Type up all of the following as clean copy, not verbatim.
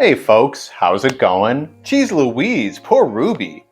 Hey folks, how's it going? Jeez Louise, poor Ruby.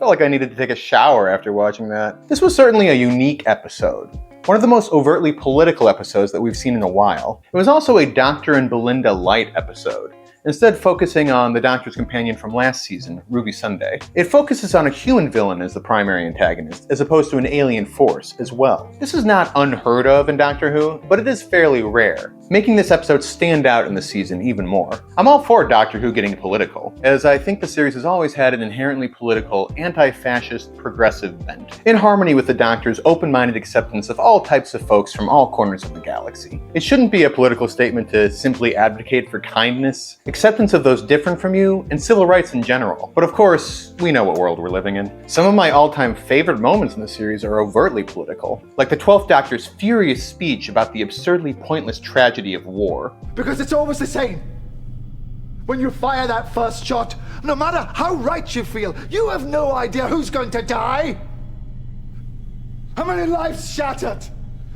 Felt like I needed to take a shower after watching that. This was certainly a unique episode. One of the most overtly political episodes that we've seen in a while. It was also a Dr. and Belinda light episode, instead focusing on the Doctor's companion from last season, Ruby Sunday. It focuses on a human villain as the primary antagonist, as opposed to an alien force as well. This is not unheard of in Doctor Who, but it is fairly rare, making this episode stand out in the season even more. I'm all for Doctor Who getting political, as I think the series has always had an inherently political, anti-fascist, progressive bent, in harmony with the Doctor's open-minded acceptance of all types of folks from all corners of the galaxy. It shouldn't be a political statement to simply advocate for kindness, acceptance of those different from you, and civil rights in general. But of course, we know what world we're living in. Some of my all-time favorite moments in the series are overtly political, like the 12th Doctor's furious speech about the absurdly pointless tragedy of war. Because it's always the same. When you fire that first shot, no matter how right you feel, you have no idea who's going to die. How many lives shattered?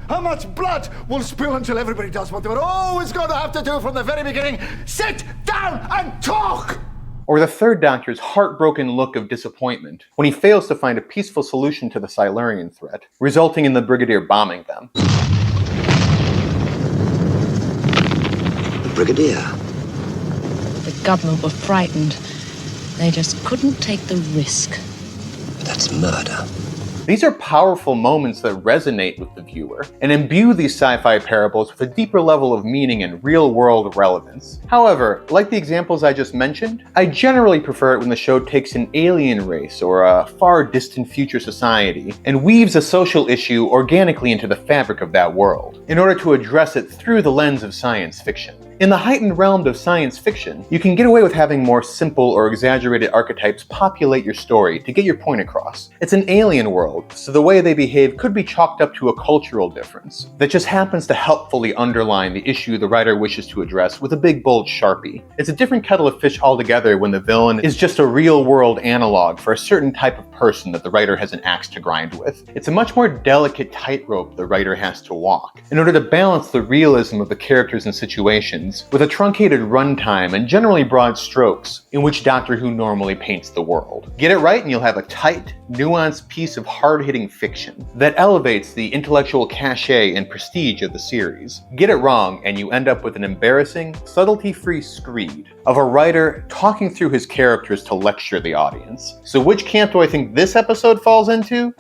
How much blood will spill until everybody does what they were always going to have to do from the very beginning? Sit down and talk! Or the third Doctor's heartbroken look of disappointment when he fails to find a peaceful solution to the Silurian threat, resulting in the Brigadier bombing them. The Brigadier? The government were frightened. They just couldn't take the risk. But that's murder. These are powerful moments that resonate with the viewer and imbue these sci-fi parables with a deeper level of meaning and real-world relevance. However, like the examples I just mentioned, I generally prefer it when the show takes an alien race or a far distant future society and weaves a social issue organically into the fabric of that world, in order to address it through the lens of science fiction. In the heightened realm of science fiction, you can get away with having more simple or exaggerated archetypes populate your story to get your point across. It's an alien world, so the way they behave could be chalked up to a cultural difference that just happens to helpfully underline the issue the writer wishes to address with a big bold Sharpie. It's a different kettle of fish altogether when the villain is just a real-world analog for a certain type of person that the writer has an axe to grind with. It's a much more delicate tightrope the writer has to walk in order to balance the realism of the characters and situations with a truncated runtime and generally broad strokes in which Doctor Who normally paints the world. Get it right and you'll have a tight, nuanced piece of hard-hitting fiction that elevates the intellectual cachet and prestige of the series. Get it wrong and you end up with an embarrassing, subtlety-free screed of a writer talking through his characters to lecture the audience. So which camp do I think this episode falls into?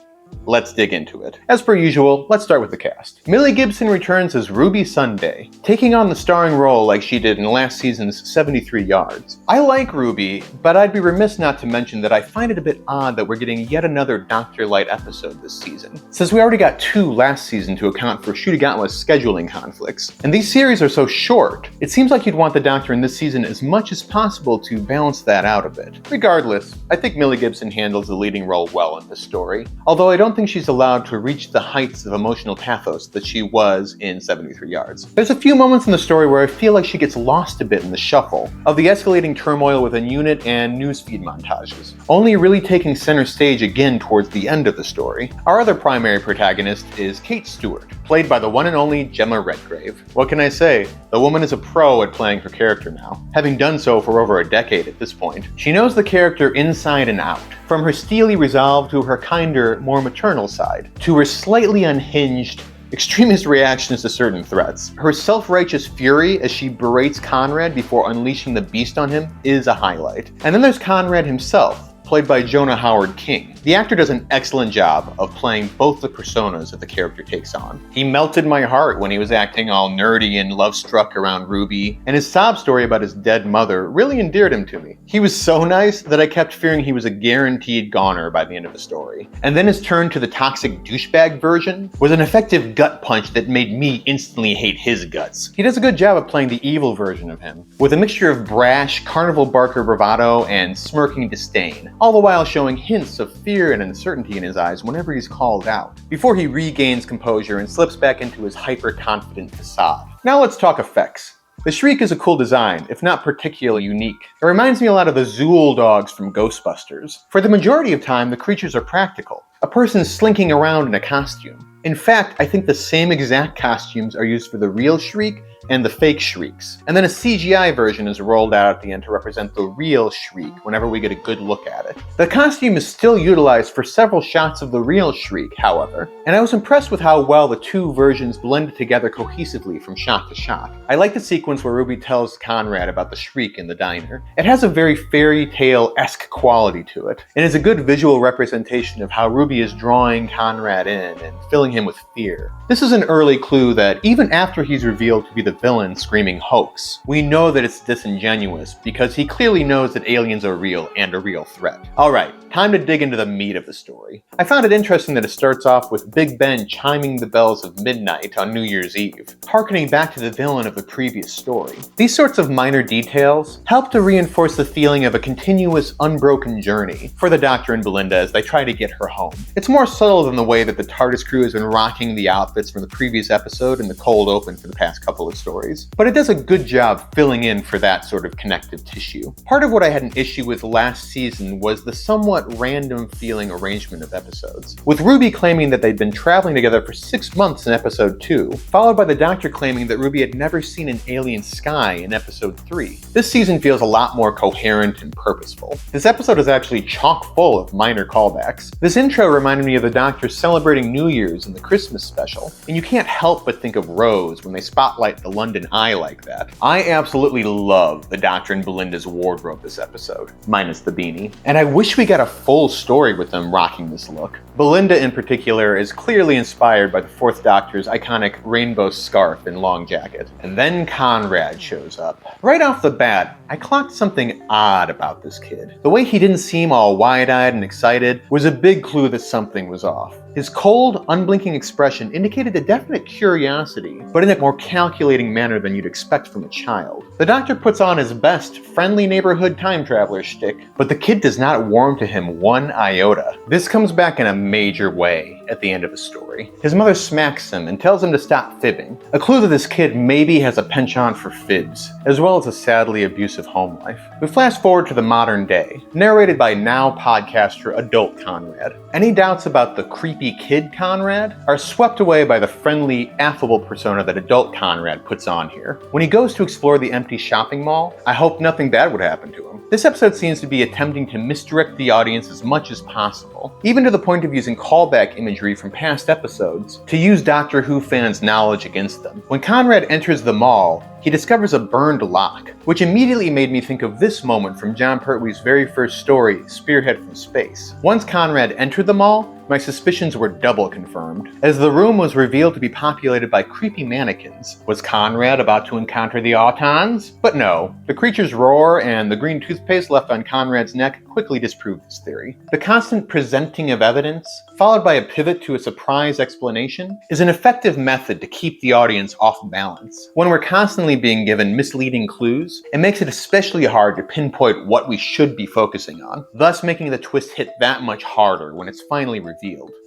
Let's dig into it. As per usual, let's start with the cast. Millie Gibson returns as Ruby Sunday, taking on the starring role like she did in last season's 73 Yards. I like Ruby, but I'd be remiss not to mention that I find it a bit odd that we're getting yet another Doctor Light episode this season, since we already got 2 last season to account for Shudigatwa's scheduling conflicts. And these series are so short, it seems like you'd want the Doctor in this season as much as possible to balance that out a bit. Regardless, I think Millie Gibson handles the leading role well in this story, although I don't think she's allowed to reach the heights of emotional pathos that she was in 73 Yards. There's a few moments in the story where I feel like she gets lost a bit in the shuffle of the escalating turmoil within unit and newsfeed montages, only really taking center stage again towards the end of the story. Our other primary protagonist is Kate Stewart, played by the one and only Gemma Redgrave. What can I say? The woman is a pro at playing her character now, having done so for over a decade at this point. She knows the character inside and out, from her steely resolve to her kinder, more maternal side, to her slightly unhinged, extremist reactions to certain threats. Her self-righteous fury as she berates Conrad before unleashing the beast on him is a highlight. And then there's Conrad himself, played by Jonah Hauer-King. The actor does an excellent job of playing both the personas that the character takes on. He melted my heart when he was acting all nerdy and love-struck around Ruby, and his sob story about his dead mother really endeared him to me. He was so nice that I kept fearing he was a guaranteed goner by the end of the story. And then his turn to the toxic douchebag version was an effective gut punch that made me instantly hate his guts. He does a good job of playing the evil version of him, with a mixture of brash, carnival barker bravado and smirking disdain, all the while showing hints of fear and uncertainty in his eyes whenever he's called out, before he regains composure and slips back into his hyper-confident facade. Now let's talk effects. The Shriek is a cool design, if not particularly unique. It reminds me a lot of the Zool dogs from Ghostbusters. For the majority of time, the creatures are practical, A person slinking around in a costume. In fact, I think the same exact costumes are used for the real Shriek and the fake Shrieks. And then a CGI version is rolled out at the end to represent the real Shriek whenever we get a good look at it. The costume is still utilized for several shots of the real Shriek, however, and I was impressed with how well the two versions blended together cohesively from shot to shot. I like the sequence where Ruby tells Conrad about the Shriek in the diner. It has a very fairy tale-esque quality to it, and is a good visual representation of how Ruby is drawing Conrad in and filling him with fear. This is an early clue that even after he's revealed to be the villain screaming hoax, we know that it's disingenuous because he clearly knows that aliens are real and a real threat. Alright, time to dig into the meat of the story. I found it interesting that it starts off with Big Ben chiming the bells of midnight on New Year's Eve, harkening back to the villain of the previous story. These sorts of minor details help to reinforce the feeling of a continuous, unbroken journey for the Doctor and Belinda as they try to get her home. It's more subtle than the way that the TARDIS crew has been rocking the outfits from the previous episode and the cold open for the past couple of stories, but it does a good job filling in for that sort of connective tissue. Part of what I had an issue with last season was the somewhat random feeling arrangement of episodes, with Ruby claiming that they'd been traveling together for 6 months in episode 2, followed by the Doctor claiming that Ruby had never seen an alien sky in episode 3. This season feels a lot more coherent and purposeful. This episode is actually chock full of minor callbacks. This intro reminded me of the Doctor celebrating New Year's in the Christmas special, and you can't help but think of Rose when they spotlight the London Eye like that. I absolutely love the Doctor and Belinda's wardrobe this episode, minus the beanie, and I wish we got a full story with them rocking this look. Belinda in particular is clearly inspired by the Fourth Doctor's iconic rainbow scarf and long jacket. And then Conrad shows up. Right off the bat, I clocked something odd about this kid. The way he didn't seem all wide-eyed and excited was a big clue that something was off. His cold, unblinking expression indicated a definite curiosity, but in a more calculating manner than you'd expect from a child. The Doctor puts on his best friendly neighborhood time traveler shtick, but the kid does not warm to him one iota. This comes back in a major way at the end of the story. His mother smacks him and tells him to stop fibbing, a clue that this kid maybe has a penchant for fibs, as well as a sadly abusive home life. We flash forward to the modern day, narrated by now podcaster adult Conrad. Any doubts about the creepy kid Conrad are swept away by the friendly, affable persona that adult Conrad puts on here. When he goes to explore the empty shopping mall, I hope nothing bad would happen to him. This episode seems to be attempting to misdirect the audience as much as possible, even to the point of using callback imagery from past episodes to use Doctor Who fans' knowledge against them. When Conrad enters the mall, he discovers a burned lock, which immediately made me think of this moment from John Pertwee's very first story, Spearhead from Space. Once Conrad entered the mall, my suspicions were double confirmed, as the room was revealed to be populated by creepy mannequins. Was Conrad about to encounter the Autons? But no. The creature's roar and the green toothpaste left on Conrad's neck quickly disproved this theory. The constant presenting of evidence, followed by a pivot to a surprise explanation, is an effective method to keep the audience off balance. When we're constantly being given misleading clues, it makes it especially hard to pinpoint what we should be focusing on, thus making the twist hit that much harder when it's finally revealed.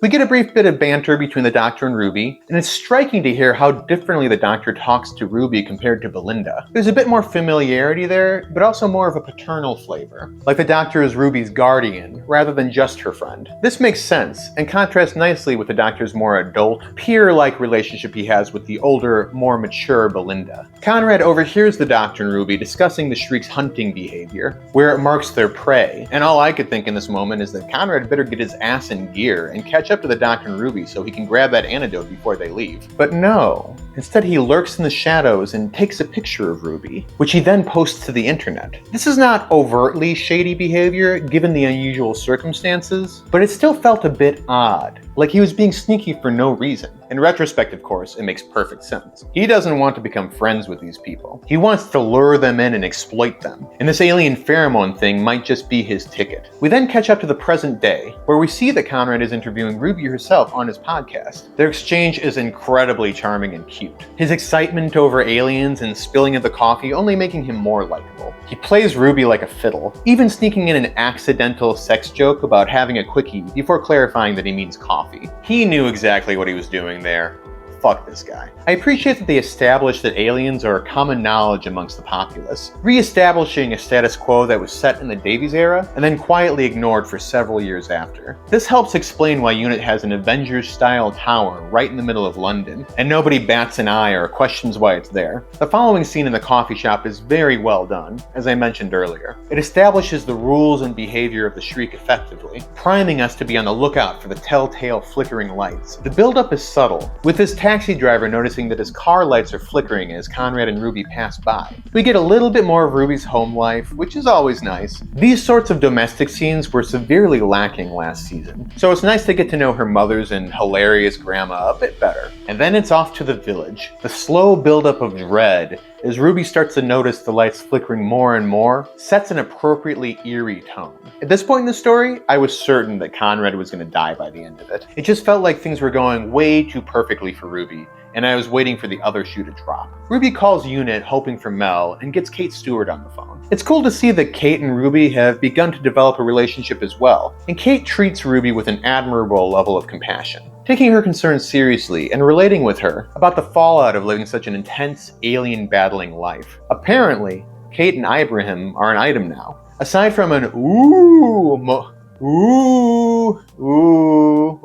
We get a brief bit of banter between the Doctor and Ruby, and it's striking to hear how differently the Doctor talks to Ruby compared to Belinda. There's a bit more familiarity there, but also more of a paternal flavor, like the Doctor is Ruby's guardian, rather than just her friend. This makes sense, and contrasts nicely with the Doctor's more adult, peer-like relationship he has with the older, more mature Belinda. Conrad overhears the Doctor and Ruby discussing the Shriek's hunting behavior, where it marks their prey, and all I could think in this moment is that Conrad better get his ass in gear and catch up to the Doctor and Ruby so he can grab that antidote before they leave. But no. Instead, he lurks in the shadows and takes a picture of Ruby, which he then posts to the internet. This is not overtly shady behavior, given the unusual circumstances, but it still felt a bit odd, like he was being sneaky for no reason. In retrospect, of course, it makes perfect sense. He doesn't want to become friends with these people. He wants to lure them in and exploit them, and this alien pheromone thing might just be his ticket. We then catch up to the present day, where we see that Conrad is interviewing Ruby herself on his podcast. Their exchange is incredibly charming and cute. His excitement over aliens and spilling of the coffee only making him more likable. He plays Ruby like a fiddle, even sneaking in an accidental sex joke about having a quickie before clarifying that he means coffee. He knew exactly what he was doing there. fuck this guy. I appreciate that they established that aliens are a common knowledge amongst the populace, re-establishing a status quo that was set in the Davies era and then quietly ignored for several years after. This helps explain why UNIT has an Avengers-style tower right in the middle of London, and nobody bats an eye or questions why it's there. The following scene in the coffee shop is very well done, as I mentioned earlier. It establishes the rules and behavior of the Shriek effectively, priming us to be on the lookout for the telltale flickering lights. The buildup is subtle, with this taxi driver noticing that his car lights are flickering as Conrad and Ruby pass by. We get a little bit more of Ruby's home life, which is always nice. These sorts of domestic scenes were severely lacking last season, so it's nice to get to know her mother's and hilarious grandma a bit better. And then it's off to the village. The slow buildup of dread as Ruby starts to notice the lights flickering more and more sets an appropriately eerie tone. At this point in the story, I was certain that Conrad was going to die by the end of it. It just felt like things were going way too perfectly for Ruby, and I was waiting for the other shoe to drop. Ruby calls UNIT hoping for Mel and gets Kate Stewart on the phone. It's cool to see that Kate and Ruby have begun to develop a relationship as well, and Kate treats Ruby with an admirable level of compassion, taking her concerns seriously and relating with her about the fallout of living such an intense, alien-battling life. Apparently, Kate and Ibrahim are an item now. Aside from an what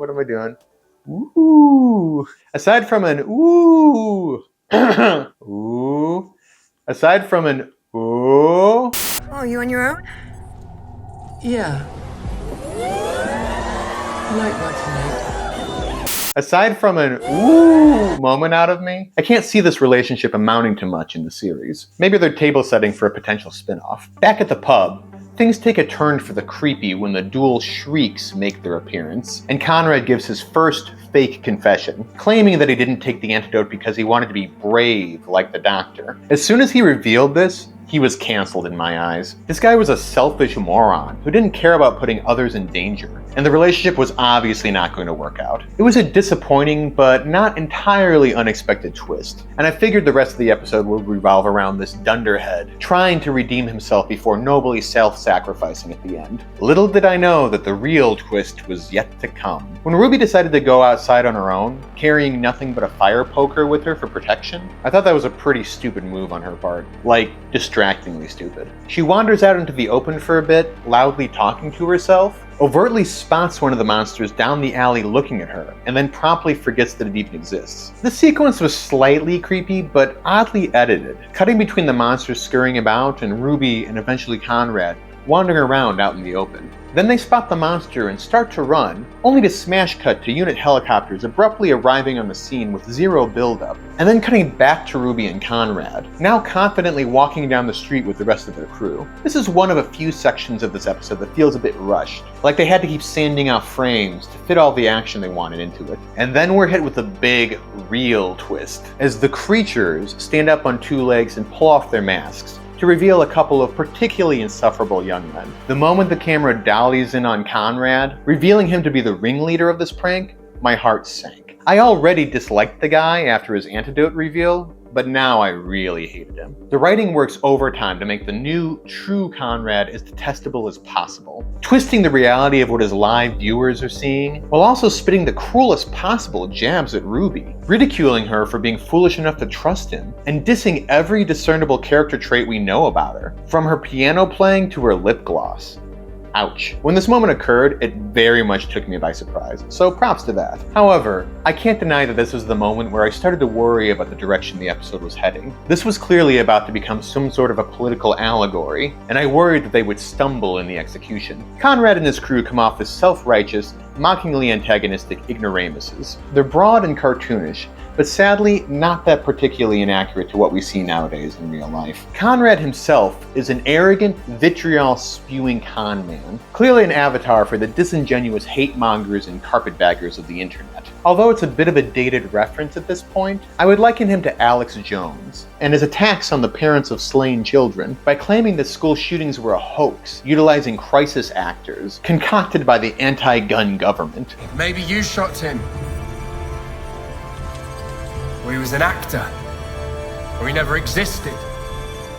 am I doing? Ooh. Aside from an aside from an Oh, you on your own? Yeah. Light tonight. Aside from an ooh moment out of me, I can't see this relationship amounting to much in the series. Maybe they're table setting for a potential spin-off. Back at the pub, things take a turn for the creepy when the dual Shrieks make their appearance, and Conrad gives his first fake confession, claiming that he didn't take the antidote because he wanted to be brave like the doctor. As soon as he revealed this, he was canceled in my eyes. This guy was a selfish moron who didn't care about putting others in danger, and the relationship was obviously not going to work out. It was a disappointing but not entirely unexpected twist, and I figured the rest of the episode would revolve around this dunderhead trying to redeem himself before nobly self-sacrificing at the end. Little did I know that the real twist was yet to come. When Ruby decided to go outside on her own, carrying nothing but a fire poker with her for protection, I thought that was a pretty stupid move on her part. Like, distractingly stupid. She wanders out into the open for a bit, loudly talking to herself, overtly spots one of the monsters down the alley looking at her, and then promptly forgets that it even exists. The sequence was slightly creepy, but oddly edited, cutting between the monsters scurrying about and Ruby and eventually Conrad wandering around out in the open. Then they spot the monster and start to run, only to smash cut to UNIT helicopters abruptly arriving on the scene with zero buildup, and then cutting back to Ruby and Conrad, now confidently walking down the street with the rest of their crew. This is one of a few sections of this episode that feels a bit rushed, like they had to keep sanding out frames to fit all the action they wanted into it. And then we're hit with a big, real twist, as the creatures stand up on two legs and pull off their masks, to reveal a couple of particularly insufferable young men. The moment the camera dollies in on Conrad, revealing him to be the ringleader of this prank, my heart sank. I already disliked the guy after his antidote reveal, but now I really hated him. The writing works overtime to make the new, true Conrad as detestable as possible, twisting the reality of what his live viewers are seeing, while also spitting the cruelest possible jabs at Ruby, ridiculing her for being foolish enough to trust him, and dissing every discernible character trait we know about her, from her piano playing to her lip gloss. Ouch. When this moment occurred, it very much took me by surprise, so props to that. However, I can't deny that this was the moment where I started to worry about the direction the episode was heading. This was clearly about to become some sort of a political allegory, and I worried that they would stumble in the execution. Conrad and his crew come off as self-righteous, mockingly antagonistic ignoramuses. They're broad and cartoonish, but sadly not that particularly inaccurate to what we see nowadays in real life. Conrad himself is an arrogant, vitriol-spewing con man, clearly an avatar for the disingenuous hate-mongers and carpetbaggers of the internet. Although it's a bit of a dated reference at this point, I would liken him to Alex Jones, and his attacks on the parents of slain children by claiming that school shootings were a hoax, utilizing crisis actors concocted by the anti-gun government. Maybe you shot him. Or he was an actor. Or he never existed.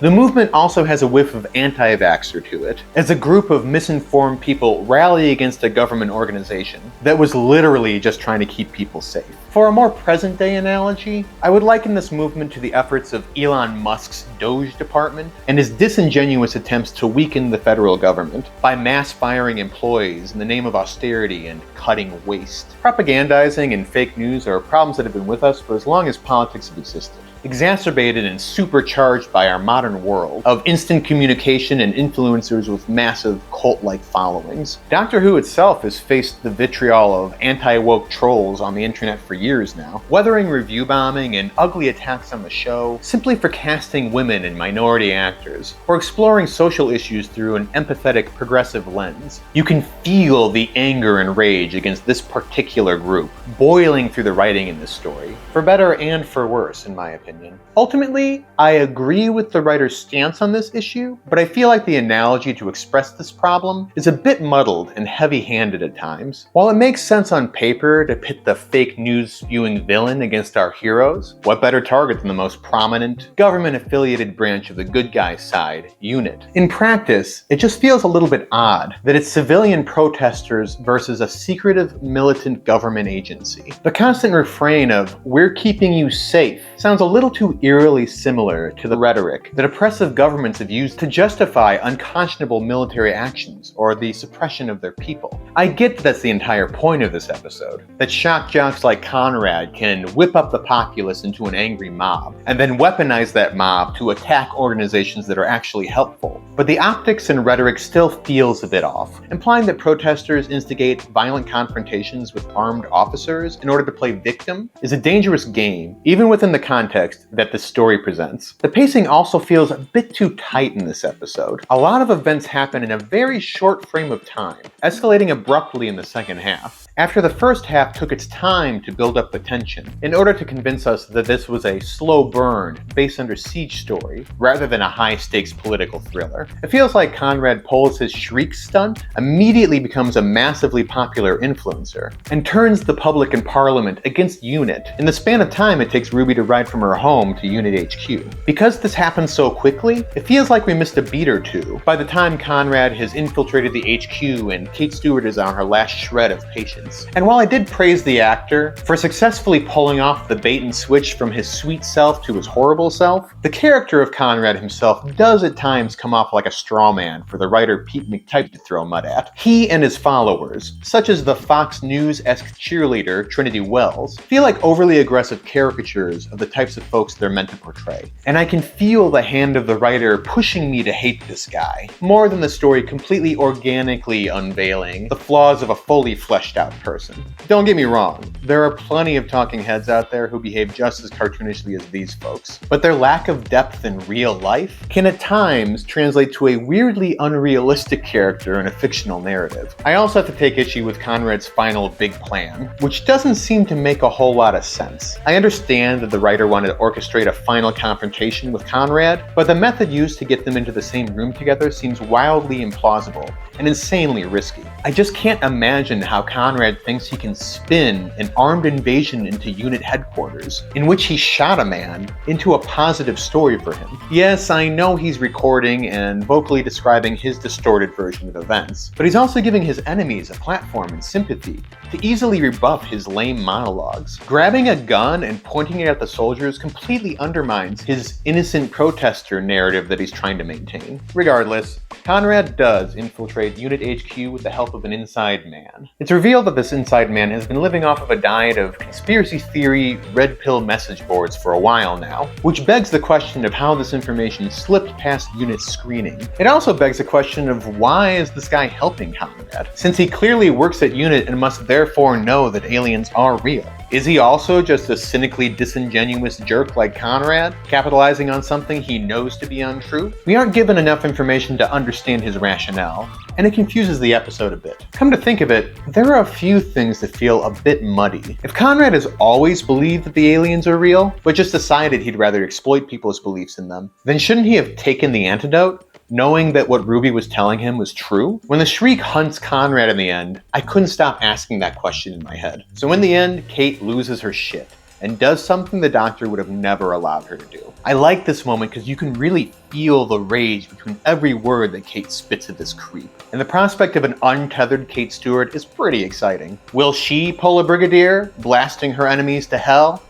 The movement also has a whiff of anti-vaxxer to it, as a group of misinformed people rally against a government organization that was literally just trying to keep people safe. For a more present-day analogy, I would liken this movement to the efforts of Elon Musk's Doge department and his disingenuous attempts to weaken the federal government by mass firing employees in the name of austerity and cutting waste. Propagandizing and fake news are problems that have been with us for as long as politics have existed, exacerbated and supercharged by our modern world of instant communication and influencers with massive cult-like followings. Doctor Who itself has faced the vitriol of anti-woke trolls on the internet for years now, weathering review bombing and ugly attacks on the show simply for casting women and minority actors, or exploring social issues through an empathetic, progressive lens. You can feel the anger and rage against this particular group boiling through the writing in this story, for better and for worse, in my opinion. Ultimately, I agree with the writer's stance on this issue, but I feel like the analogy to express this problem is a bit muddled and heavy-handed at times. While it makes sense on paper to pit the fake news-spewing villain against our heroes, what better target than the most prominent, government-affiliated branch of the good guy side, UNIT? In practice, it just feels a little bit odd that it's civilian protesters versus a secretive militant government agency. The constant refrain of "we're keeping you safe" sounds a little too eerily similar to the rhetoric that oppressive governments have used to justify unconscionable military actions or the suppression of their people. I get that's the entire point of this episode, that shock jocks like Conrad can whip up the populace into an angry mob, and then weaponize that mob to attack organizations that are actually helpful. But the optics and rhetoric still feels a bit off, implying that protesters instigate violent confrontations with armed officers in order to play victim is a dangerous game, even within the context that the story presents. The pacing also feels a bit too tight in this episode. A lot of events happen in a very short frame of time, escalating abruptly in the second half, after the first half took its time to build up the tension, in order to convince us that this was a slow burn, base under siege story, rather than a high-stakes political thriller. It feels like Conrad pulls his shriek stunt, immediately becomes a massively popular influencer, and turns the public and Parliament against UNIT in the span of time it takes Ruby to ride from her home to UNIT HQ. Because this happens so quickly, it feels like we missed a beat or two by the time Conrad has infiltrated the HQ and Kate Stewart is on her last shred of patience. And while I did praise the actor for successfully pulling off the bait and switch from his sweet self to his horrible self, the character of Conrad himself does at times come off like a straw man for the writer Pete McType to throw mud at. He and his followers, such as the Fox News-esque cheerleader Trinity Wells, feel like overly aggressive caricatures of the types of folks they're meant to portray. And I can feel the hand of the writer pushing me to hate this guy, more than the story completely organically unveiling the flaws of a fully fleshed out person. Don't get me wrong, there are plenty of talking heads out there who behave just as cartoonishly as these folks, but their lack of depth in real life can at times translate to a weirdly unrealistic character in a fictional narrative. I also have to take issue with Conrad's final big plan, which doesn't seem to make a whole lot of sense. I understand that the writer wanted to orchestrate a final confrontation with Conrad, but the method used to get them into the same room together seems wildly implausible and insanely risky. I just can't imagine how Conrad thinks he can spin an armed invasion into UNIT headquarters, in which he shot a man, into a positive story for him. Yes, I know he's recording and vocally describing his distorted version of events, but he's also giving his enemies a platform and sympathy to easily rebuff his lame monologues. Grabbing a gun and pointing it at the soldiers completely undermines his innocent protester narrative that he's trying to maintain. Regardless, Conrad does infiltrate UNIT HQ with the help of an inside man. It's revealed that this inside man has been living off of a diet of conspiracy theory, red pill message boards for a while now, which begs the question of how this information slipped past UNIT's screening. It also begs the question of why is this guy helping Conrad, since he clearly works at UNIT and must therefore know that aliens are real. Is he also just a cynically disingenuous jerk like Conrad, capitalizing on something he knows to be untrue? We aren't given enough information to understand his rationale, and it confuses the episode a bit. Come to think of it, there are a few things that feel a bit muddy. If Conrad has always believed that the aliens are real, but just decided he'd rather exploit people's beliefs in them, then shouldn't he have taken the antidote, knowing that what Ruby was telling him was true? When the Shriek hunts Conrad in the end, I couldn't stop asking that question in my head. So in the end, Kate loses her shit. and does something the Doctor would have never allowed her to do. I like this moment because you can really feel the rage between every word that Kate spits at this creep. And the prospect of an untethered Kate Stewart is pretty exciting. Will she pull a Brigadier, blasting her enemies to hell?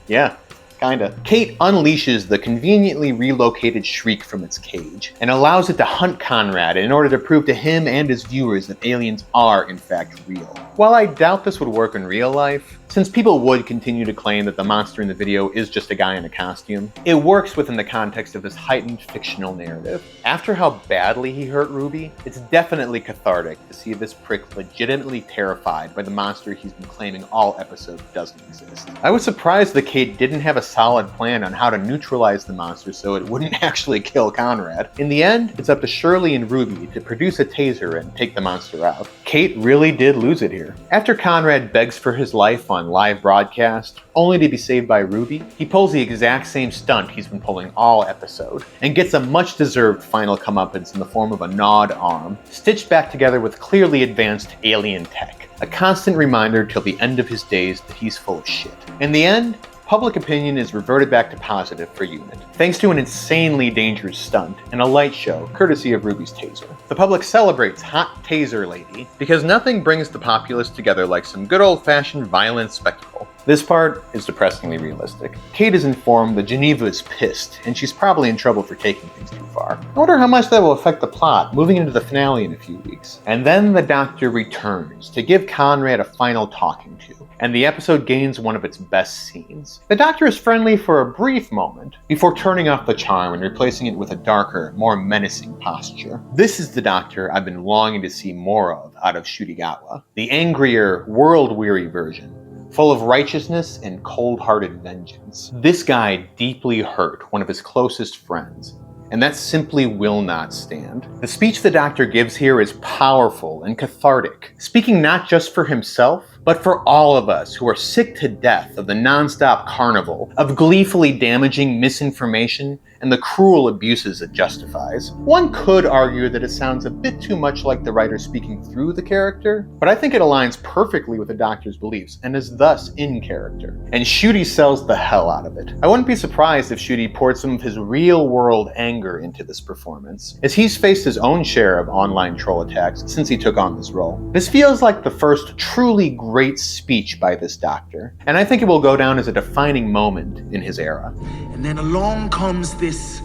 Yeah. Kinda. Kate unleashes the conveniently relocated Shriek from its cage and allows it to hunt Conrad in order to prove to him and his viewers that aliens are in fact real. While I doubt this would work in real life, since people would continue to claim that the monster in the video is just a guy in a costume, it works within the context of this heightened fictional narrative. After how badly he hurt Ruby, it's definitely cathartic to see this prick legitimately terrified by the monster he's been claiming all episodes doesn't exist. I was surprised that Kate didn't have a solid plan on how to neutralize the monster so it wouldn't actually kill Conrad. In the end, it's up to Shirley and Ruby to produce a taser and take the monster out. Kate really did lose it here. After Conrad begs for his life on live broadcast, only to be saved by Ruby, he pulls the exact same stunt he's been pulling all episode, and gets a much-deserved final comeuppance in the form of a gnawed arm, stitched back together with clearly advanced alien tech. A constant reminder till the end of his days that he's full of shit. In the end, public opinion is reverted back to positive for Unit, thanks to an insanely dangerous stunt and a light show courtesy of Ruby's taser. The public celebrates Hot Taser Lady because nothing brings the populace together like some good old-fashioned violent spectacle. This part is depressingly realistic. Kate is informed that Geneva is pissed, and she's probably in trouble for taking things too far. I wonder how much that will affect the plot, moving into the finale in a few weeks. And then the Doctor returns to give Conrad a final talking to, and the episode gains one of its best scenes. The Doctor is friendly for a brief moment, before turning off the charm and replacing it with a darker, more menacing posture. This is the Doctor I've been longing to see more of out of Shurigawa. The angrier, world-weary version, full of righteousness and cold-hearted vengeance. This guy deeply hurt one of his closest friends, and that simply will not stand. The speech the Doctor gives here is powerful and cathartic, speaking not just for himself, but for all of us who are sick to death of the non-stop carnival of gleefully damaging misinformation and the cruel abuses it justifies. One could argue that it sounds a bit too much like the writer speaking through the character, but I think it aligns perfectly with the Doctor's beliefs and is thus in character. And Ncuti sells the hell out of it. I wouldn't be surprised if Ncuti poured some of his real-world anger into this performance, as he's faced his own share of online troll attacks since he took on this role. This feels like the first truly great speech by this Doctor, and I think it will go down as a defining moment in his era. And then along comes this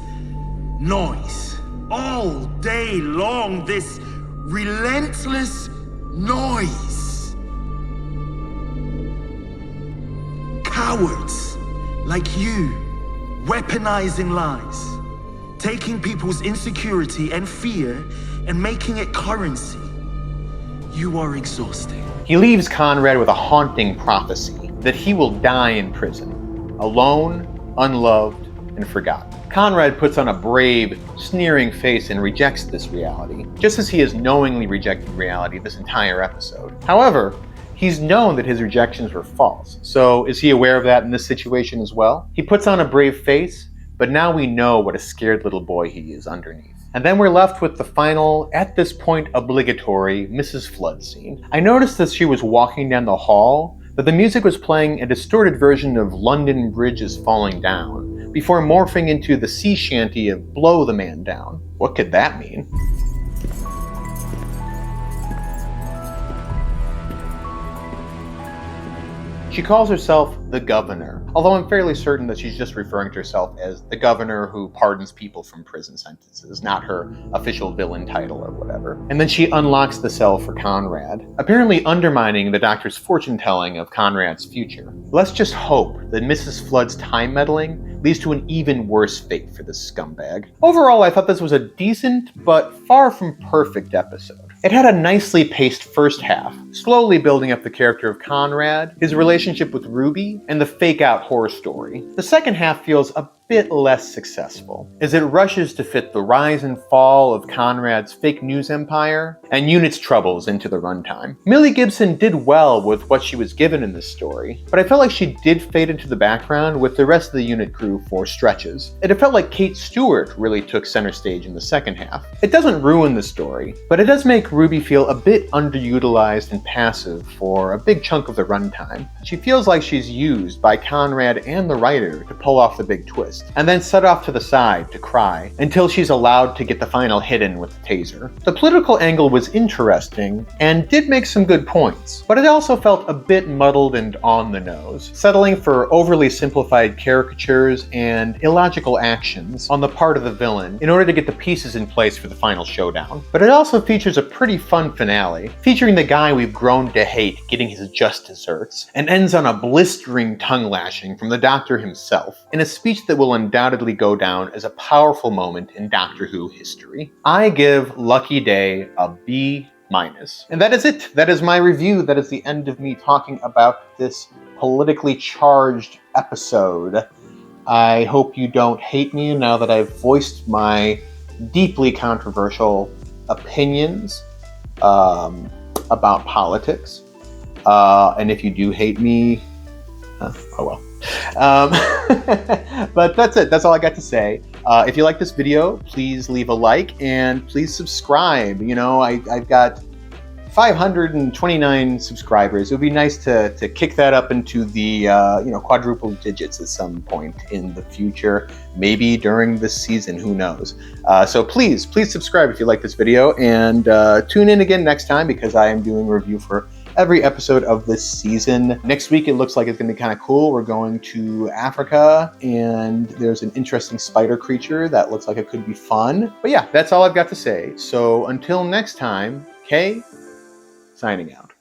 noise. All day long, this relentless noise. Cowards like you, weaponizing lies, taking people's insecurity and fear and making it currency. You are exhausting. He leaves Conrad with a haunting prophecy that he will die in prison, alone, unloved, and forgotten. Conrad puts on a brave, sneering face and rejects this reality, just as he has knowingly rejected reality this entire episode. However, he's known that his rejections were false, so is he aware of that in this situation as well? He puts on a brave face, but now we know what a scared little boy he is underneath. And then we're left with the final, at this point obligatory, Mrs. Flood scene. I noticed as she was walking down the hall that the music was playing a distorted version of London Bridge is Falling Down, before morphing into the sea shanty of Blow the Man Down. What could that mean? She calls herself the Governor, although I'm fairly certain that she's just referring to herself as the Governor who pardons people from prison sentences, not her official villain title or whatever. And then she unlocks the cell for Conrad, apparently undermining the Doctor's fortune-telling of Conrad's future. Let's just hope that Mrs. Flood's time meddling leads to an even worse fate for this scumbag. Overall, I thought this was a decent, but far from perfect episode. It had a nicely paced first half, slowly building up the character of Conrad, his relationship with Ruby, and the fake-out horror story. The second half feels a bit less successful, as it rushes to fit the rise and fall of Conrad's fake news empire and Unit's troubles into the runtime. Millie Gibson did well with what she was given in this story, but I felt like she did fade into the background with the rest of the Unit crew for stretches. It felt like Kate Stewart really took center stage in the second half. It doesn't ruin the story, but it does make Ruby feel a bit underutilized and passive for a big chunk of the runtime. She feels like she's used by Conrad and the writer to pull off the big twist, and then set off to the side to cry until she's allowed to get the final hit in with the taser. The political angle was interesting and did make some good points, but it also felt a bit muddled and on the nose, settling for overly simplified caricatures and illogical actions on the part of the villain in order to get the pieces in place for the final showdown. But it also features a pretty fun finale, featuring the guy we've grown to hate getting his just desserts, and ends on a blistering tongue lashing from the Doctor himself, in a speech that will undoubtedly go down as a powerful moment in Doctor Who history. I give Lucky Day a B-. And that is it. That is my review. That is the end of me talking about this politically charged episode. I hope you don't hate me now that I've voiced my deeply controversial opinions about politics. And if you do hate me, oh well. But that's it. That's all I got to say. If you like this video, please leave a like and please subscribe. You know, I've got 529 subscribers. It would be nice to kick that up into the quadruple digits at some point in the future, maybe during this season, who knows. So please subscribe if you like this video, and tune in again next time, because I am doing a review for every episode of this season. Next week, it looks like it's going to be kind of cool. We're going to Africa, and there's an interesting spider creature that looks like it could be fun. But yeah, that's all I've got to say. So until next time, Kay, signing out.